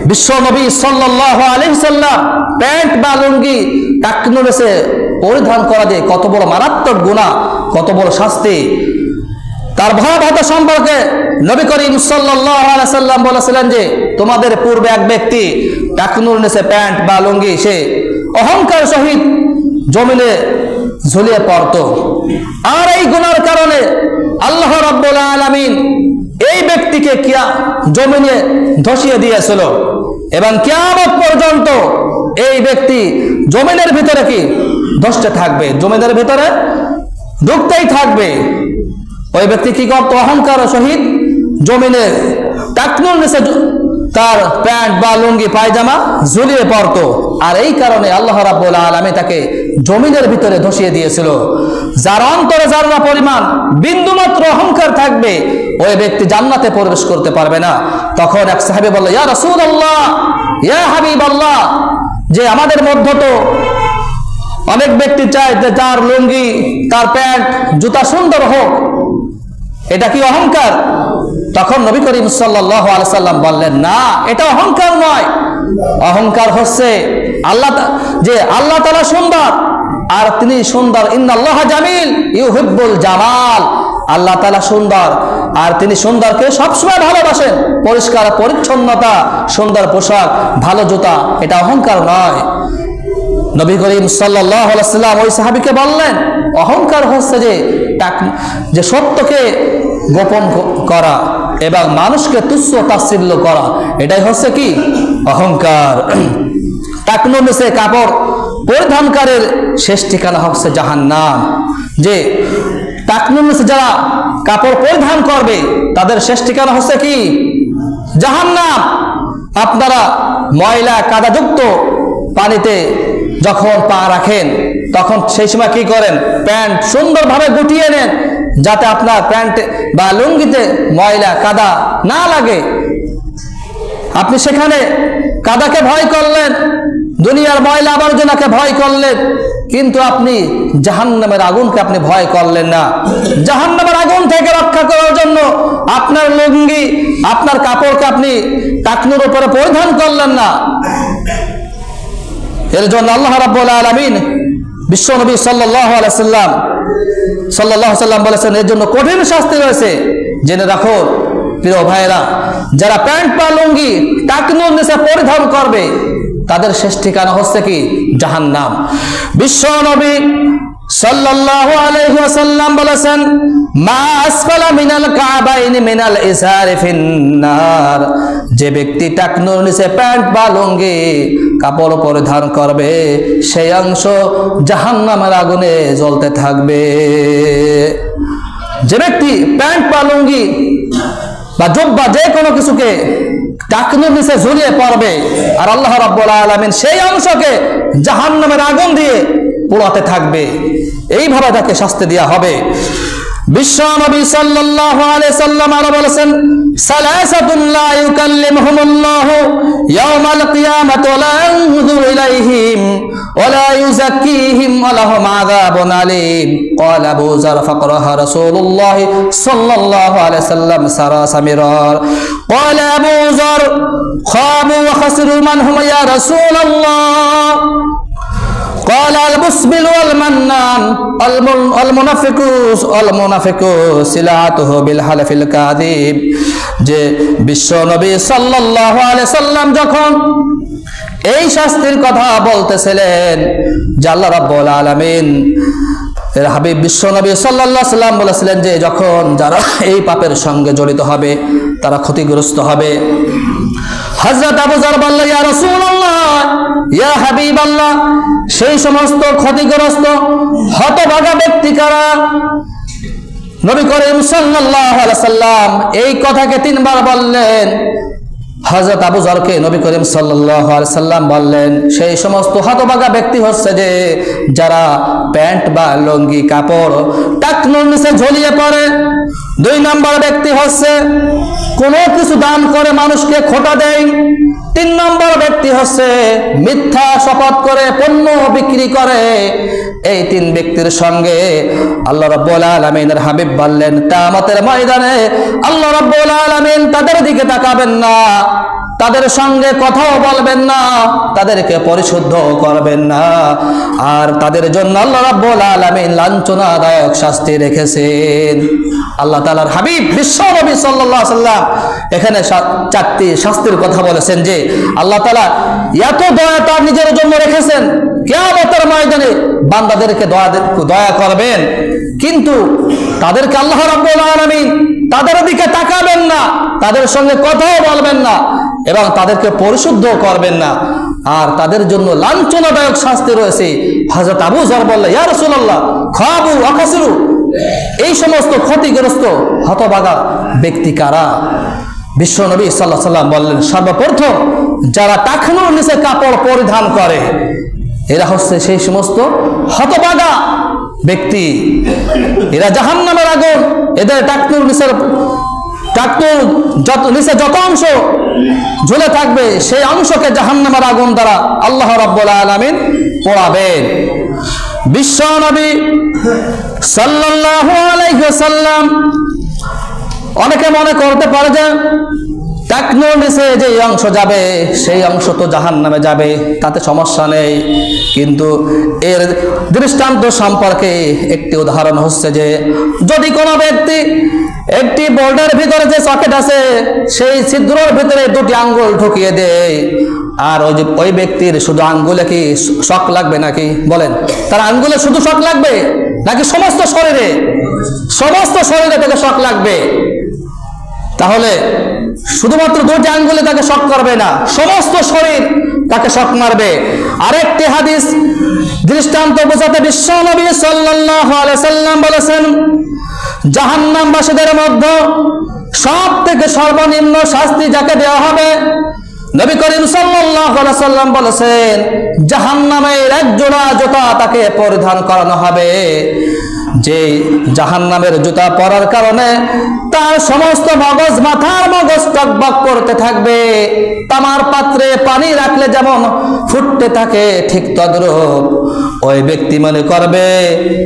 বিশ্ব নবী সাল্লাল্লাহু আলাইহি সাল্লাম প্যান্ট বা লুঙ্গি টাকনুর নিচে পরিধান করা যে কত বড় মারাত্মক গুনাহ, কত বড় শাস্তি, তার ভয়াবহতা সম্পর্কে নবী করিম সাল্লাল্লাহু আলাইহি সাল্লাম বলেছিলেন যে তোমাদের পূর্বে এক ব্যক্তি টাকনুর নিচে প্যান্ট বা লুঙ্গি সে অহংকার সহিত জমিনে ঝুলিয়ে পড়ত, আর এই গুনার কারণে আল্লাহ রাব্বুল আলামিন এই ব্যক্তিকে জমিনে ধসিয়ে দিয়েছিল এবং কিয়ামত পর্যন্ত এই ব্যক্তি জমিনের ভিতরে কি ধসতে থাকবে, জমিনের ভিতরে ঢুকতেই থাকবে। ওই ব্যক্তি কি করত? অহংকার সহিত জমিনে টাকনুর নিচে তার প্যান্ট বা লুঙ্গি পায়জামা ঝুলিয়ে পড়ত, আর এই কারণে আল্লাহ রাব্বুল আলামিন তাকে জমিনের ভিতরে ধসিয়ে দিয়েছিল। যার অন্তরে যারা পরিমাণ বিন্দুমাত্র অহংকার থাকবে ওই ব্যক্তি জান্নাতে প্রবেশ করতে পারবে না। তখন এক সাহাবী বলল, ইয়া রাসূলুল্লাহ, ইয়া হাবিবাল্লাহ, যে আমাদের মধ্যে তো অনেক ব্যক্তি চায় যে তার লুঙ্গি তার প্যান্ট জুতা সুন্দর হোক, এটা কি অহংকার? তখন নবী করিম সাল্লাল্লাহু আলাইহি সাল্লাম বললেন, না, এটা অহংকার নয়। অহংকার হচ্ছে আল্লাহ তাআলা সুন্দর আর তিনি সুন্দর, ইন্নাল্লাহা জামিল ইউহিব্বুল জামাল, আল্লাহ তাআলা সুন্দর, আর তিনি সুন্দরকে সবসময় ভালোবাসেন। পরিষ্কার পরিচ্ছন্নতা, সুন্দর পোশাক, ভালো জুতা, এটা অহংকার নয়। নবী করিম সাল্লাল্লাহু আলাইহি ওয়াসাল্লাম ওই সাহাবীকে বললেন, অহংকার হচ্ছে যে সত্যকে গোপন করা এবং মানুষকে তুচ্ছ তাচ্ছিল্য করা, এটাই হচ্ছে কি অহংকার। টাকনুর নিচে কাপড় পরিধানকারীর শেষ ঠিকানা হচ্ছে জাহান্নাম। যে টাকনুর নিচে যারা কাপড় পরিধান করবে তাদের শেষ ঠিকানা হচ্ছে কি জাহান্নাম। আপনারা ময়লা কাদাযুক্ত পানিতে যখন পা রাখেন তখন সেই সময় কি করেন, প্যান্ট সুন্দরভাবে গুটিয়ে নেন যাতে আপনার প্যান্ট বা লুঙ্গিতে ময়লা কাদা না লাগে। আপনি সেখানে কাদাকে ভয় করলেন, দুনিয়ার ময়লা আবর্জনাকে ভয় করলেন, কিন্তু আপনি জাহান্নামের আগুনকে আপনি ভয় করলেন না। জাহান্নামের আগুন থেকে রক্ষা করার জন্য আপনার লুঙ্গি, আপনার কাপড়কে আপনি টাকনুর উপরে পরিধান করলেন না। এর জন্য আল্লাহ রাব্বুল আলামিন বিশ্বনবী সাল্লাল্লাহু আলাইহি সাল্লাম বলেছেন, এর জন্য কঠিন শাস্তি রয়েছে। জেনে রাখো প্রিয় ভাইয়েরা, যারা প্যান্ট বা লুঙ্গি টাকনুর নিচে পরিধান করবে তাদের শেষ ঠিকানা হচ্ছে কি জাহান্নাম। বিশ্বনবী সাল্লাল্লাহু আলাইহি ওয়াসাল্লাম বলেছেন, মা আসফালা মিনাল কাবাইনি মিনাল ইসারি ফিন্নার। যে ব্যক্তি টাকনুর নিচে প্যান্ট বা লুঙ্গি কাপড় পরিধান করবে সেই অংশ জাহান্নামের আগুনে জ্বলতে থাকবে। যে ব্যক্তি প্যান্ট বা লুঙ্গি বা জুব্বা যে কোনো কিছুকে টাকনুর নিচে ঝুলিয়ে পড়বে আর আল্লাহ রাব্বুল আলামিন সেই অংশকে জাহান্নামের আগুন দিয়ে পোড়াতে থাকবে, এইভাবে তাকে শাস্তি দেওয়া হবে। বিশ্বনবী সাল্লাল্লাহু আলাইহি সাল্লাম আরো বলেছেন, সালাসাতুন লা ইউকাল্লিমুহুমুল্লাহু ইয়াওমাল কিয়ামাতি ওয়া লা ইয়ানজুরু ইলাইহিম ওয়া লা ইউযাক্কিহিম ওয়া লাহুম আযাবুন আলীম। ক্বালা আবু যার ফাকরাহা রাসূলুল্লাহ সাল্লাল্লাহু আলাইহি সাল্লাম সারাসা মিরার। ক্বালা আবু যার খাবু ওয়া খাসিরু মান হুম ইয়া রাসূলুল্লাহ। قال المسبل والمنان المنافق سلعته بالحلف الكاذب। যে বিশ্ব নবী সাল্লাল্লাহু আলাইহি সাল্লাম যখন এই শাস্তির কথা বলতেছিলেন, যে আল্লাহ রাব্বুল আলামিন এর হাবিব বিশ্ব নবী সাল্লাল্লাহু আলাইহি সাল্লাম বলেছিলেন যে যখন যারা এই পাপের সঙ্গে জড়িত হবে তারা ক্ষতিগ্রস্ত হবে। হযরত আবু যার বললেন, ইয়া রাসূলুল্লাহ, ইয়া হাবিবাল্লাহ, সেই সমস্ত ক্ষতিগ্রস্ত হতভাগা ব্যক্তি কারা? নবী করিম সাল্লাল্লাহু আলাইহি সাল্লাম এই কথাকে তিনবার বললেন। হযরত আবু যারকে নবী করিম সাল্লাল্লাহু আলাইহি সাল্লাম বললেন, সেই সমস্ত হতভাগা ব্যক্তি হচ্ছে যে যারা প্যান্ট বা লুঙ্গি কাপড় টাকনুর নিচে ঝুলিয়ে পড়ে। দুই নম্বর ব্যক্তি হচ্ছে কোনো কিছু দান করে মানুষকে খোটা দেয়। তিন নম্বর ব্যক্তি হচ্ছে মিথ্যা শপথ করে পণ্য বিক্রি করে। এই তিন ব্যক্তির সঙ্গে আল্লাহ রাব্বুল আলামিনের হাবিব বললেন, কিয়ামতের ময়দানে আল্লাহ রাব্বুল আলামিন তাদের দিকে তাকাবেন না, তাদের সঙ্গে কথাও বলবেন না, তাদেরকে পরিশুদ্ধ করবেন না, আর তাদের জন্য আল্লাহ রাব্বুল আলামিন লাঞ্ছনাদায়ক শাস্তি রেখেছেন। আল্লাহ তাআলার হাবিব বিশ্ব নবী সাল্লাল্লাহু আলাইহি সাল্লাম এখানে চারটি শাস্তির কথা বলেছেন, যে আল্লাহ তাআলা এত দয়া তার নিজের জন্য রেখেছেন, কিয়ামতের ময়দানে বান্দাদেরকে দয়া করবেন, কিন্তু তাদেরকে আল্লাহ রাব্বুল আলামিন তাদের দিকে তাকাবেন না, তাদের সঙ্গে কথাও বলবেন না এবং তাদেরকে পরিশুদ্ধ করবেন না, আর তাদের জন্য লাঞ্ছনাদায়ক শাস্তি রয়েছে। হযরত আবু যার বললেন, ইয়া রাসূলুল্লাহ, খাবু ওয়া খাসিরু, এই সমস্ত ক্ষতিগ্রস্ত হতভাগা ব্যক্তি কারা? বিশ্ব নবী সাল্লাল্লাহু আলাইহি সাল্লাম বললেন, সর্বপ্রথম যারা টাকনুর নিচে কাপড় পরিধান করে এরা হচ্ছে সেই সমস্ত হতভাগা ব্যক্তি, এরা জাহান্নামের আগুন, এদের টাকনুর নিচে যত অংশ ঝুলে থাকবে সেই অংশকে জাহান্নামের আগুন দ্বারা আল্লাহ রাব্বুল আলামিন পোড়াবেন। বিশ্ব নবী সাল্লাল্লাহু আলাইহি ওয়াসাল্লাম, অনেকে মনে করতে পারে যে টাকনুর নিচে যে অংশ যাবে সেই অংশ তো জাহান্নামে যাবে, তাতে সমস্যা নেই। কিন্তু এর দৃষ্টান্ত সম্পর্কে একটি উদাহরণ হচ্ছে যে যদি কোনো ব্যক্তি একটি বোল্ডের ভিতরে যে সকেট আছে সেই ছিদ্রের ভিতরে দুটি আঙ্গুল ঢুকিয়ে দেয়, আর ওই ব্যক্তির শুধু আঙ্গুলে কি শক লাগবে নাকি বলেন? তার আঙ্গুলে শুধু শক লাগবে নাকি সমস্ত শরীরে? সমস্ত শরীরে তাকে শক লাগবে। তাহলে শুধুমাত্র দুটি আঙ্গুলে তাকে শক করবে না, সমস্ত শরীর তাকে শক মারবে। আরেকটি হাদিস দৃষ্টান্ত বোঝাতে বিশ্বনবী সাল্লাল্লাহু আলাইহি সাল্লাম বলেছেন, জাহান্নামবাসীদের মধ্যে সবথেকে সর্বনিম্ন শাস্তি যাকে দেওয়া হবে, নবী করিম সাল্লাল্লাহু আলাইহি সাল্লাম বলেছেন, জাহান্নামের এক জোড়া জুতা তাকে পরিধান করানো হবে, যে জাহান্নামের জুতা পরার কারণে তার সমস্ত মগজ, মাথার মগজ টকবক করতে থাকবে। তামার পাত্রে পানি রাখলে যেমন ফুটতে থাকে ঠিক তদ্রূপ ওই ব্যক্তি মনে করবে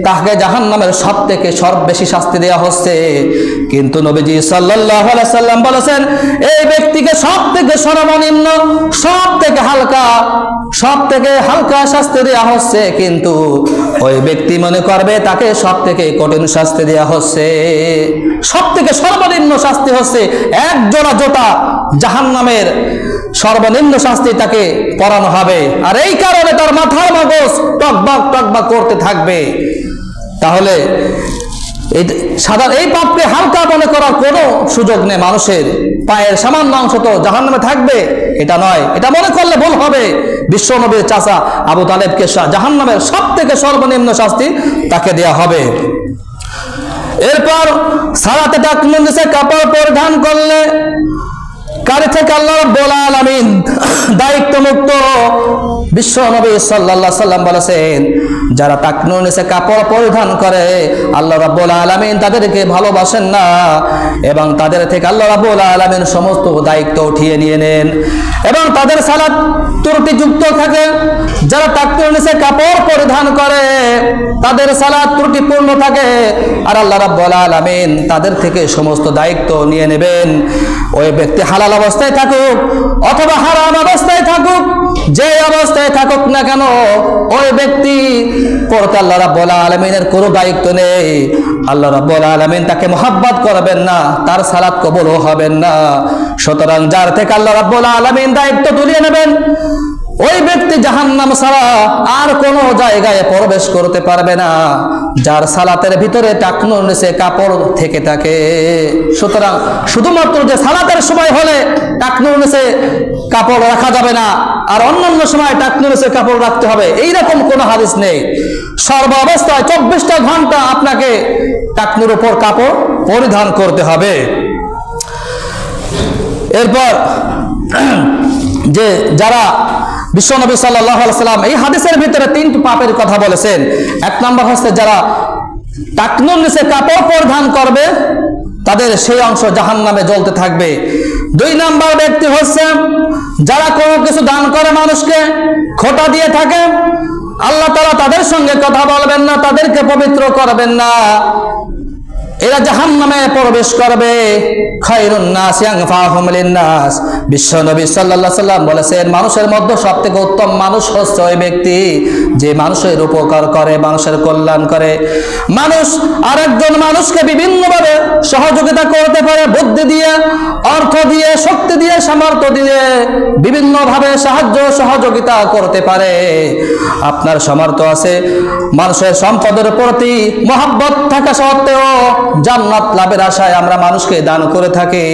তাকে জাহান্নামের সবথেকে বেশি শাস্তি দেওয়া হচ্ছে। কিন্তু নবীজি সাল্লাল্লাহু আলাইহি সাল্লাম বলেছেন, এই ব্যক্তিকে সবথেকে সর্বনিম্ন, সবথেকে হালকা শাস্তি দেওয়া হচ্ছে, কিন্তু ওই ব্যক্তি মনে করবে তাকে সবথেকে কঠিন শাস্তি দেওয়া হচ্ছে। সবথেকে সর্বনিম্ন শাস্তি হচ্ছে এক জোড়া জুতা, জাহান্নামের সর্বনিম্ন শাস্তি তাকে পরানো হবে, আর এই কারণে তার মাথার মগজ টকবক টকবক করতে থাকবে। তাহলে এই পাপকে হালকা মনে করার কোনো সুযোগ নেই। মানুষের পায়ের সামান্য অংশ তো জাহান্নামে থাকবে এটা নয়, এটা মনে করলে ভুল হবে। বিশ্বনবীর চাচা আবু তালেবকে জাহান্নামের সবথেকে সর্বনিম্ন শাস্তি তাকে দেয়া হবে। এরপর সালাতে টাকনুর নিচে কাপড় পরিধান করলে কারি থেকে আল্লাহ রাব্বুল আলামিন দায়িত্ব মুক্ত। বিশ্বনবী সাল্লাল্লাহু আলাইহি সাল্লাম বলেছেন, যারা টাকনুর নিচে কাপড় পরিধান করে আল্লাহ রাব্বুল আলামিন তাদেরকে ভালোবাসেন না, এবং তাদের থেকে আল্লাহ রাব্বুল আলামিন সমস্ত দায়িত্ব উঠিয়ে নিয়ে নেন, এবং তাদের সালাত ত্রুটিযুক্ত থাকে। যারা টাকনুর নিচে কাপড় পরিধান করে তাদের সালাত ত্রুটিপূর্ণ থাকে, আর আল্লাহ রাব্বুল আলামিন তাদের থেকে সমস্ত দায়িত্ব নিয়ে নেবেন। ওই ব্যক্তি হালাল অবস্থায় থাকুক অথবা হারাম অবস্থায় থাকুক, যে অবস্থায় থাকুক না কেন, ওই ব্যক্তি পরতে আল্লাহ রাব্বুল আলামিনের কোনো দায়িত্ব নেই। আল্লাহ রাব্বুল আলামিন তাকে মহব্বত করবেন না, তার সালাত কবুল হবেন না। সুতরাং যার থেকে আল্লাহ রাব্বুল আলামিন দায়িত্ব তুলিয়ে নেবেন, ওই ব্যক্তি জাহান্নাম ছাড়া আর কোনো জায়গায় প্রবেশ করতে পারবে না, যার সালাতের ভিতরে টাকনুর নিচে কাপড় থেকে থাকে। সুতরাং শুধুমাত্র যে সালাতের সময় হলে টাকনুর নিচে কাপড় রাখা যাবে না, আর অন্যান্য সময় টাকনুর নিচে কাপড় রাখতে হবে, এইরকম কোনো হাদিস নেই। সর্ব অবস্থায় 24টা ঘন্টা আপনাকে টাকনুর উপর কাপড় পরিধান করতে হবে। এরপর যে যারা বিশ্বনবী সাল্লাল্লাহু আলাইহি সাল্লাম এই হাদিসের ভিতরে 3টি পাপের কথা বলেছেন। এক নম্বর হচ্ছে যারা টাকনুর নিচে কাপড় পরিধান করবে তাদের সেই অংশ জাহান্নামে জ্বলতে থাকবে। 2 নম্বর ব্যক্তি হচ্ছে যারা কোনো কিছু দান করে মানুষকে, খোঁটা দিয়ে থাকে, আল্লাহ তাআলা তাদের সঙ্গে কথা বলবেন না, তাদেরকে পবিত্র করবেন না, এরা জাহান্নামে প্রবেশ করবে। খায়রুন নাস আনফাহুম লিন-নাস, বিশ্বনবী সাল্লাল্লাহু আলাইহি সাল্লাম বলেছেন, মানুষের মধ্যে সবথেকে উত্তম মানুষ হচ্ছে ওই ব্যক্তি যে মানুষের উপকার করে, মানুষের কল্যাণ করে। মানুষ আরেকজন মানুষকে বিভিন্নভাবে সহযোগিতা করতে পারে, বুদ্ধি দিয়ে, অর্থ দিয়ে, শক্তি দিয়ে, সামর্থ্য দিয়ে বিভিন্নভাবে সাহায্য সহযোগিতা করতে পারে। আপনার সামর্থ্য আছে, মানুষের সম্পদের প্রতি মহব্বত থাকা সত্ত্বেও জান্নাত লাভের আশায় আমরা মানুষকে দান করে থাকি।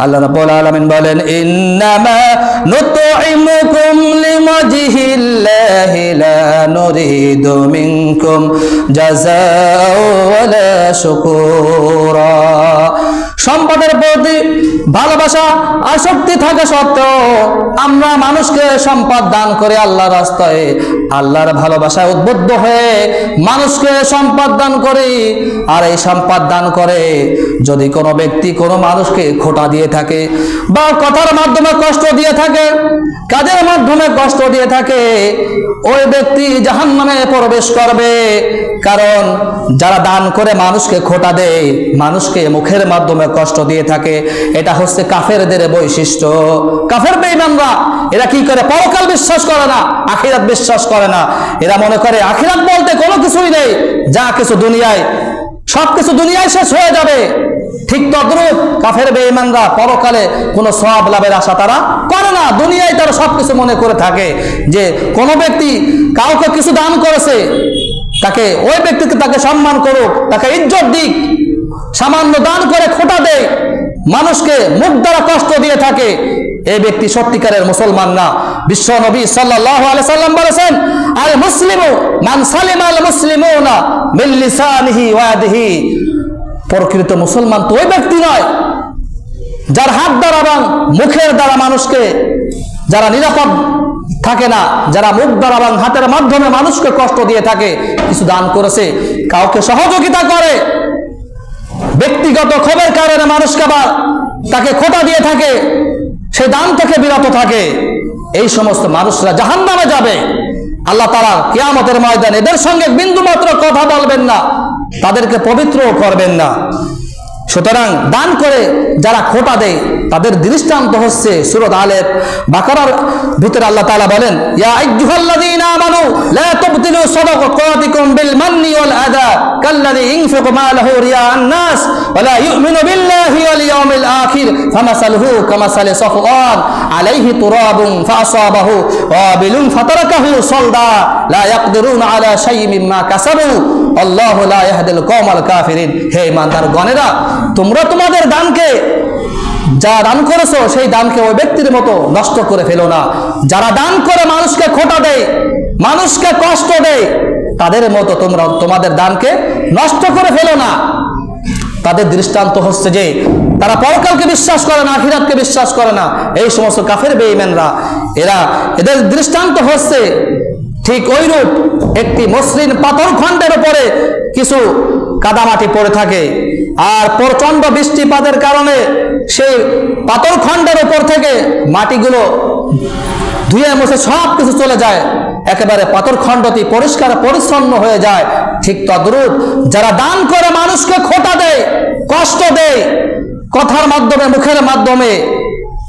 আল্লাহ রাব্বুল আলামিন বলেন, ইন্নামা নুতঈমুকুম লিওয়াজহিল্লাহি লা নুরিদু মিনকুম জাযাআ ওয়ালা শুকুরা। সম্পদের প্রতি ভালোবাসা, আসক্তি থাকা সত্ত্বেও আমরা মানুষকে সম্পদ দান করে আল্লাহর রাস্তায়, আল্লাহর ভালোবাসায় উদ্বুদ্ধ হয়ে মানুষকে সম্পদ দান করি। আর এই সম্পদ দান করে যদি কোনো ব্যক্তি কোনো মানুষকে খোঁটা দিয়ে থাকে, বা কথার মাধ্যমে কষ্ট দিয়ে থাকে, কাজের মাধ্যমে কষ্ট দিয়ে থাকে, ওই ব্যক্তি জাহান্নামে প্রবেশ করবে। কারণ যারা দান করে মানুষকে খোঁটা দেয়, মানুষকে মুখের মাধ্যমে কষ্ট দিয়ে থাকে, এটা এটা হচ্ছে কাফেরদের বৈশিষ্ট্য। কাফের বেঈমানরা এরা কি করে? পরকাল বিশ্বাস করে না, আখিরাত বিশ্বাস করে না। এরা মনে করে আখিরাত বলতে কোনো কিছুই নেই, যা কিছু দুনিয়ায়, সবকিছু দুনিয়ায় শেষ হয়ে যাবে। ঠিক তদ্রূপ কাফের বেঈমানরা পরকালে কোনো সওয়াব লাভের আশা তারা করে না। দুনিয়ায় তারা সবকিছু মনে করে থাকে যে কোনো ব্যক্তি কাউকে কিছু দান করেছে, তাকে ওই ব্যক্তিকে তাকে সম্মান করুক, তাকে ইজ্জত দিক। সামান্য দান করে খোটা দেয়, মানুষকে মুখ দ্বারা কষ্ট দিয়ে থাকে, এই ব্যক্তি সত্যিকারের মুসলমান না। বিশ্ব নবী সাল্লাল্লাহু আলাইহি সাল্লাম বলেছেন, আল মুসলিমু মান সালিমা আল মুসলিমুনা মিন লিসানিহি ওয়া ইয়াদিহি। প্রকৃত মুসলমান তো ওই ব্যক্তি নয় যার হাত দ্বারা এবং মুখের দ্বারা মানুষকে, যারা নিরাপদ থাকে না, যারা মুখ দ্বারা এবং হাতের মাধ্যমে মানুষকে কষ্ট দিয়ে থাকে, কিছু দান করেছে, কাউকে সহযোগিতা করে, ব্যক্তিগত ক্ষোভের কারণে মানুষকে আবার তাকে খোটা দিয়ে থাকে, সে দান থেকে বিরত থাকে, এই সমস্ত মানুষরা জাহান্নামে যাবে। আল্লাহ তাআলা কিয়ামতের ময়দানে এদের সঙ্গে বিন্দুমাত্র কথা বলবেন না, তাদেরকে পবিত্রও করবেন না। সুতরাং দান করে যারা খোটা দেয় তাদের দৃষ্টান্ত হচ্ছে সূরা আলে বাকারার ভিতরে আল্লাহ তাআলা বলেন, ইয়া আইয়ুহাল্লাযীনা আমানু লা তুবতিলু সাদাকাতিকুম বিল মান্নি ওয়াল আযা কাল্লাযী ইনফিকু মালাহু রিয়াআন নাস ওয়া লা ইউমিনু বিল্লাহি ওয়াল ইয়াউমিল আখির ফামাসালুহু কামাসালি সাফওয়ান আলাইহি তুরাবুন ফাআসাবাহু ওয়াবিলুন ফাতারাকাহু সালদা লা ইয়াকদিরুনা আলা শাইইন মিম্মা কাসাবু আল্লাহু লা ইয়াহদিল কওমাল কাফিরিন। হে ঈমানদারগণেরা, তোমরা তোমাদের দানকে, যা দান করেছো সেই দানকে ওই ব্যক্তির মতো নষ্ট করে ফেলো না। যারা দান করে মানুষকে খোটা দেয়, মানুষকে কষ্ট দেয়, তাদের মতো তোমরা তোমাদের দানকে নষ্ট করে ফেলো না। তাদের দৃষ্টান্ত হচ্ছে যে তারা পরকালকে বিশ্বাস করে না, আখিরাতকে বিশ্বাস করে না, এই সমস্ত কাফের বেঈমানরা, এদের দৃষ্টান্ত হচ্ছে ঠিক ওইরূপ একটি মসৃণ পাথর খণ্ডের উপরে কিছু কাদামাটি পড়ে থাকে, আর প্রচন্ড বৃষ্টিপাতের কারণে সেই পাথর খণ্ডের উপর থেকে মাটিগুলো ধুয়ে মুছে সব কিছু চলে যায়, একেবারে পাথর খণ্ডটি পরিষ্কার পরিচ্ছন্ন হয়ে যায়। ঠিক তদ্রূপ যারা দান করে মানুষকে খোটা দেয়, কষ্ট দেয়, কথার মাধ্যমে, মুখের মাধ্যমে,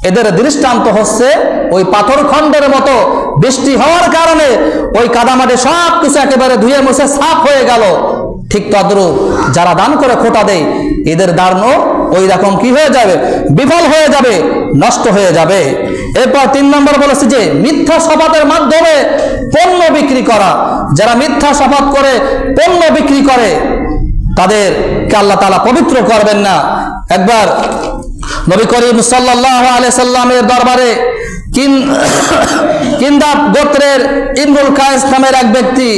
এদের দৃষ্টান্ত হচ্ছে ওই পাথর খণ্ডের মতো। বৃষ্টি হওয়ার কারণে ওই কাদামাটি সব কিছু একেবারে ধুয়ে মুছে সাফ হয়ে গেল। ঠিক তদ্রূপ যারা দান করে খোটা দেয়, এদের দানও ওই রকম কি হয়ে যাবে? বিফল হয়ে যাবে, নষ্ট হয়ে যাবে। এরপর 3 নম্বর বলেছে যে মিথ্যা শপথের মাধ্যমে পণ্য বিক্রি করা। যারা মিথ্যা শপথ করে পণ্য বিক্রি করে তাদেরকে আল্লাহ তাআলা পবিত্র করবেন না। একবার নবী করিম সাল্লাল্লাহু আলাইহি সাল্লামের দরবারে কিন্দাব গোত্রের ইমরুল কায়েস নামের এক ব্যক্তি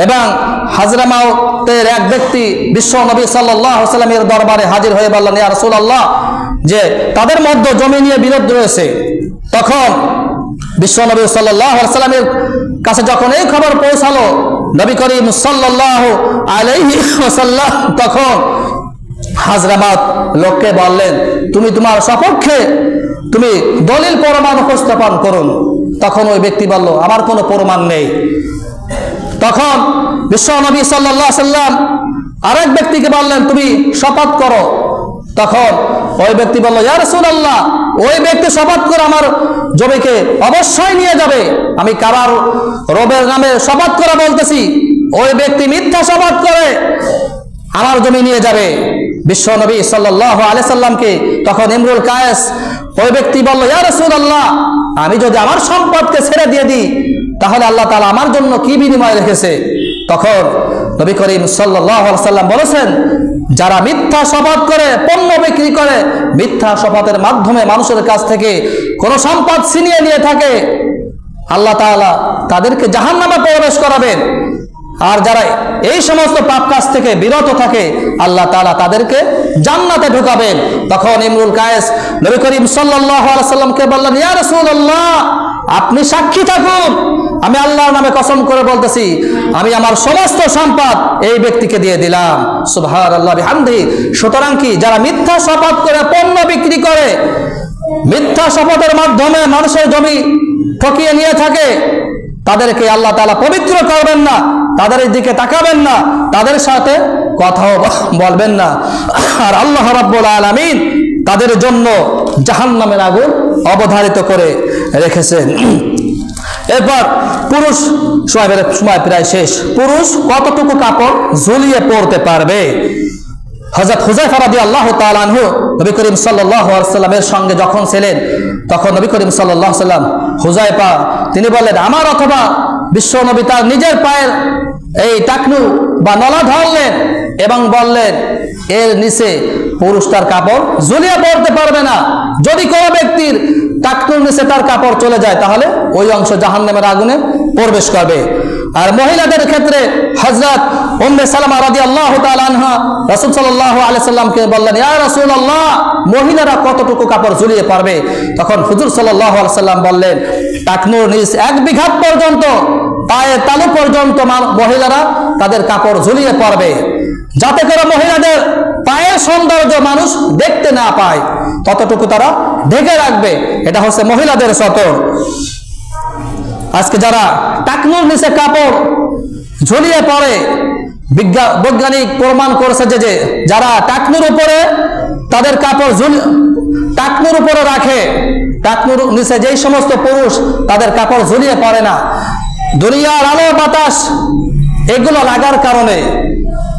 এবং হাজরামাউতের এক ব্যক্তি বিশ্ব নবী সাল্লাল্লাহু আলাইহি সাল্লামের দরবারে হাজির হয়ে বললেন, ইয়া রাসূলুল্লাহ, যে তাদের মধ্যে জমি নিয়ে বিরোধ রয়েছে। তখন বিশ্ব নবী সাল্লাল্লাহু আলাইহি সাল্লামের কাছে যখন এই খবর পৌঁছালো, নবী করিম সাল্লাল্লাহু আলাইহি ওয়াসাল্লাম তখন হাজরামাত লোককে বললেন, তুমি তোমার সপক্ষে তুমি দলিল প্রমাণ উপস্থাপন করুন। তখন ওই ব্যক্তি বলল, আমার কোনো প্রমাণ নেই। তখন বিশ্ব নবী সাল্লাল্লাহু আলাইহি সাল্লাম আরেক ব্যক্তিকে বললেন, তুমি শপথ করো। তখন ওই ব্যক্তি বলল, ইয়া রাসূলুল্লাহ, ওই ব্যক্তি শপথ করে আমার জমিকে অবশ্যই নিয়ে যাবে। আমি কারার রবের নামে শপথ করে বলতেছি, ওই ব্যক্তি মিথ্যা শপথ করে আমার জমি নিয়ে যাবে। বিশ্ব নবী সাল্লাল্লাহু আলাইহি সাল্লামকে তখন ইমরুল কায়েস ওই ব্যক্তি বলল, ইয়া রাসূলুল্লাহ, আমি যদি আমার সম্পদকে ছেড়ে দিয়ে দিই তাহলে আল্লাহ তাআলা আমার জন্য কি বিনিময় রেখেছে? তখন নবী করিম সাল্লাল্লাহু আলাইহি সাল্লাম বলেছেন, যারা মিথ্যা শপথ করে পণ্য বিক্রি করে, মিথ্যা শপথের মাধ্যমে মানুষের কাছ থেকে কোনো সম্পদ ছিনিয়ে নিয়ে থাকে, আল্লাহ তাআলা তাদেরকে জাহান্নামে প্রবেশ করাবেন। আর যারা এই সমস্ত পাপ কাজ থেকে বিরত থাকে, আল্লাহ তাআলা তাদেরকে জান্নাতে ঢোকাবেন। তখন ইমরুল কায়েস নবী করিম সাল্লাল্লাহু আলাইহি সাল্লামকে বললেন, ইয়া রাসূলুল্লাহ, আপনি সাক্ষী থাকুন, আমি আল্লাহর নামে কসম করে বলতেছি, আমি আমার সমস্ত সম্পদ এই ব্যক্তিকে দিয়ে দিলাম। সুবহানাল্লাহ বিহামদিহি। সুতরাং কি, যারা মিথ্যা শপথ করে পণ্য বিক্রি করে, মিথ্যা শপথের মাধ্যমে মানুষের জমি ঠকিয়ে নিয়ে থাকে, তাদেরকে আল্লাহ তাআলা পবিত্র করবেন না, তাদের দিকে তাকাবেন না, তাদের সাথে কথাও বলবেন না। আর আল্লাহ রাব্বুল আলামিন তাদের জন্য জাহান্নামের আগুন অবধারিত করে রেখেছেন। এরপর পুরুষ, সময় প্রায় শেষ, পুরুষ কতটুকু কাপড় ঝুলিয়ে পড়তে পারবে? হযরত হুযায়ফা রাদিয়াল্লাহু তাআলা আনহু নবী করিম সাল্লাল্লাহু আলাইহি ওয়াসাল্লামের সঙ্গে যখন ছিলেন, তখন নবী করিম সাল্লাল্লাহু আলাইহি ওয়াসাল্লাম হুযায়ফা তিনি বললেন, আমার অথবা বিশ্ব নবী তার নিজের পায়ের এই টাকনু বা নলা ধরলেন এবং বললেন, এর নিচে পুরুষ তার কাপড় ঝুলিয়ে পড়তে পারবে না। যদি কোনো ব্যক্তির টাকনুর নিচে তার কাপড় চলে যায়, তাহলে ওই অংশ জাহান্নামের আগুনে প্রবেশ করবে। আর মহিলাদের ক্ষেত্রে হযরত উম্মে সালামা রাদিয়াল্লাহু তাআলা আনহা রাসূল সাল্লাল্লাহু আলাইহি সাল্লামকে বললেন, ইয়া রাসূলুল্লাহ, মহিলারা কতটুকু কাপড় ঝুলিয়ে পারবে? তখন হুজুর সাল্লাল্লাহু আলাইহি সাল্লাম বললেন, টাকনুর নিচ 1 বিঘাত পর্যন্ত, পায়ের তালু পর্যন্ত মহিলারা তাদের কাপড় ঝুলিয়ে পড়বে, যাতে করে মহিলাদের পায়ের সৌন্দর্য মানুষ দেখতে না পায়, ততটুকু তারা ঢেকে রাখবে। এটা হচ্ছে মহিলাদের সতর। আজকে যারা টাকনুর নিচে কাপড় ঝুলিয়ে পড়ে, বৈজ্ঞানিক প্রমাণ করেছে যে যারা টাকনুর উপরে তাদের কাপড় টাকনুর উপরে রাখে, টাকনুর নিচে যেই সমস্ত পুরুষ তাদের কাপড় ঝুলিয়ে পড়ে না, দুনিয়ার আলো বাতাস এগুলো লাগার কারণে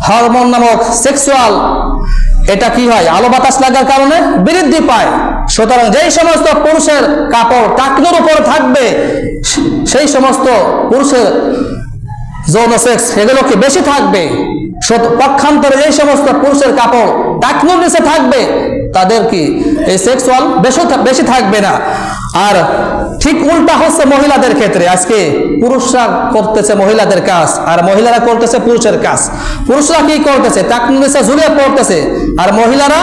হরমোন নামক সেক্সুয়াল, এটা কি হয়, আলো বাতাস লাগার কারণে বৃদ্ধি পায়। সুতরাং যেই সমস্ত পুরুষের কাপড় টাকনুর উপর থাকবে, সেই সমস্ত পুরুষের যৌন সেক্স এগুলোকে বেশি থাকবে। পক্ষান্তরে যেই সমস্ত পুরুষের কাপড় টাকনুর নিচে থাকবে, তাদের কি এই সেক্সুয়াল বেশি থাকবে না। আর ঠিক উল্টা হচ্ছে মহিলাদের ক্ষেত্রে। আজকে পুরুষরা করতেছে মহিলাদের কাজ, আর মহিলারা করতেছে পুরুষের কাজ। পুরুষরা কি করতেছে, টাকনুর নিচে ঝুলিয়ে পড়তেছে, আর মহিলারা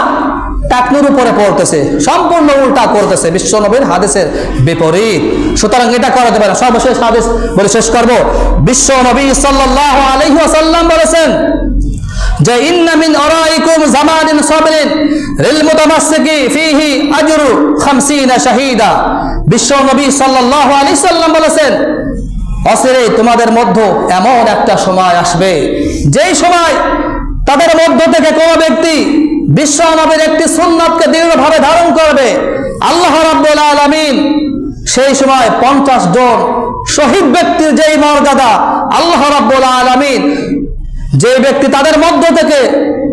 টাকনুর উপরে পড়তেছে, সম্পূর্ণ উল্টা করতেছে, বিশ্ব নবীর হাদিসের বিপরীত। সুতরাং এটা করা যাবে না। সর্বশেষ হাদিস বলে শেষ করব। বিশ্ব নবী সাল্লাল্লাহু আলাইহি ওয়াসাল্লাম বলেছেন যে, ইন্না মিন আরাইকুম জামানিন সাবরিন লিল মুতামাসসিকি ফীহি আজরু 50 শাহীদা। বিশ্ব নবী সাল্লাল্লাহু আলাইহি সাল্লাম বলেছেন, অচিরে তোমাদের মধ্যে এমন একটা সময় আসবে, যেই সময় তাদের মধ্য থেকে কোন ব্যক্তি বিশ্ব নবীর একটি সুন্নাতকে দৃঢ়ভাবে ধারণ করবে, আল্লাহ রাব্বুল আলামিন সেই সময় 50 জন শহীদ ব্যক্তির যেই মর্যাদা, আল্লাহ রাব্বুল আলামিন যে ব্যক্তি তাদের মধ্য থেকে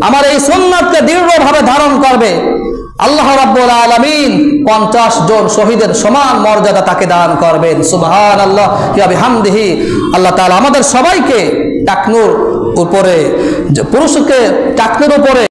আমার এই সুন্নাতকে দৃঢ়ভাবে ধারণ করবে, আল্লাহ রাব্বুল আলামিন 50 জন শহীদের সমান মর্যাদা তাকে দান করবেন। সুবহানাল্লাহ ওয়া বিহামদিহি। আল্লাহ তাআলা আমাদের সবাইকে টাকনুর উপরে, পুরুষকে টাকনুর উপরে